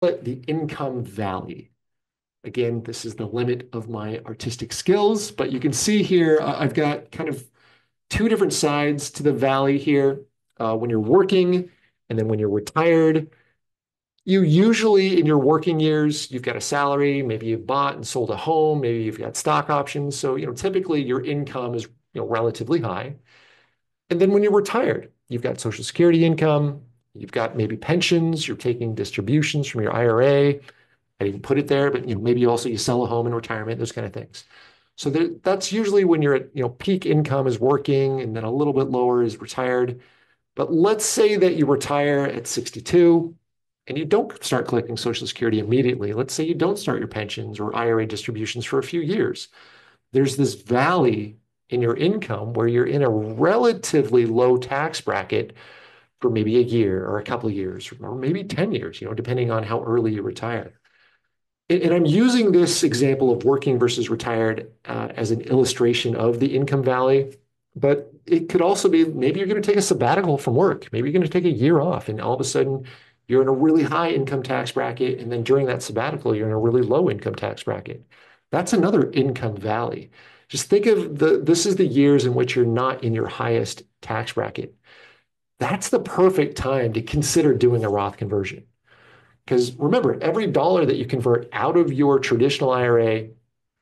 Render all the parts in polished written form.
But the income valley. Again, this is the limit of my artistic skills, but you can see here, I've got kind of two different sides to the valley here. When you're working and then when you're retired, you usually in your working years, you've got a salary, maybe you've bought and sold a home, maybe you've got stock options. So, typically your income is, relatively high. And then when you're retired, you've got Social Security income, you've got maybe pensions, you're taking distributions from your IRA. I didn't put it there, but maybe also you sell a home in retirement, those kind of things. So that's usually when you're at, peak income is working and then a little bit lower is retired. But let's say that you retire at 62 and you don't start collecting Social Security immediately. Let's say you don't start your pensions or IRA distributions for a few years. There's this valley in your income where you're in a relatively low tax bracket for maybe a year or a couple of years or maybe 10 years, depending on how early you retire. And I'm using this example of working versus retired as an illustration of the income valley, but it could also be maybe you're going to take a sabbatical from work. Maybe you're going to take a year off, and all of a sudden you're in a really high income tax bracket. And then during that sabbatical, you're in a really low income tax bracket. That's another income valley. Just think of this is the years in which you're not in your highest tax bracket. That's the perfect time to consider doing a Roth conversion. Because remember, every dollar that you convert out of your traditional IRA,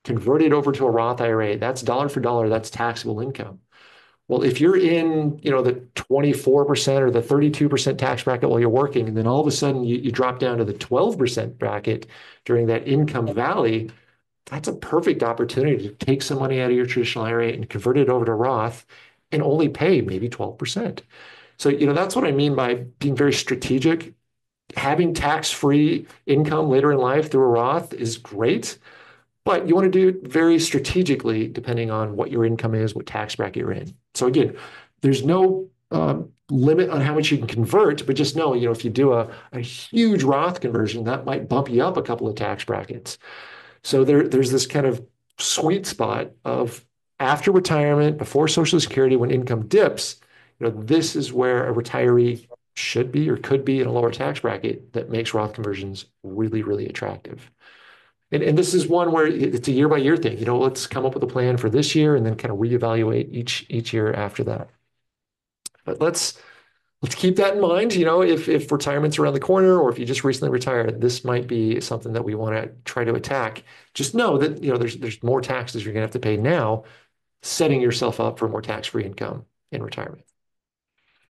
convert it over to a Roth IRA, that's dollar for dollar, that's taxable income. Well, if you're in, the 24% or the 32% tax bracket while you're working, and then all of a sudden you drop down to the 12% bracket during that income valley, that's a perfect opportunity to take some money out of your traditional IRA and convert it over to Roth and only pay maybe 12%. So, that's what I mean by being very strategic. Having tax-free income later in life through a Roth is great, but you want to do it very strategically depending on what your income is, what tax bracket you're in. So again, there's no limit on how much you can convert, but just know, if you do a huge Roth conversion, that might bump you up a couple of tax brackets. So there's this kind of sweet spot of after retirement, before Social Security, when income dips, this is where a retiree should be or could be in a lower tax bracket that makes Roth conversions really, really attractive. And this is one where it's a year by year thing. Let's come up with a plan for this year and then kind of reevaluate each year after that. But let's keep that in mind. If retirement's around the corner or if you just recently retired, this might be something that we want to try to attack. Just know that there's more taxes you're gonna have to pay now, setting yourself up for more tax-free income in retirement.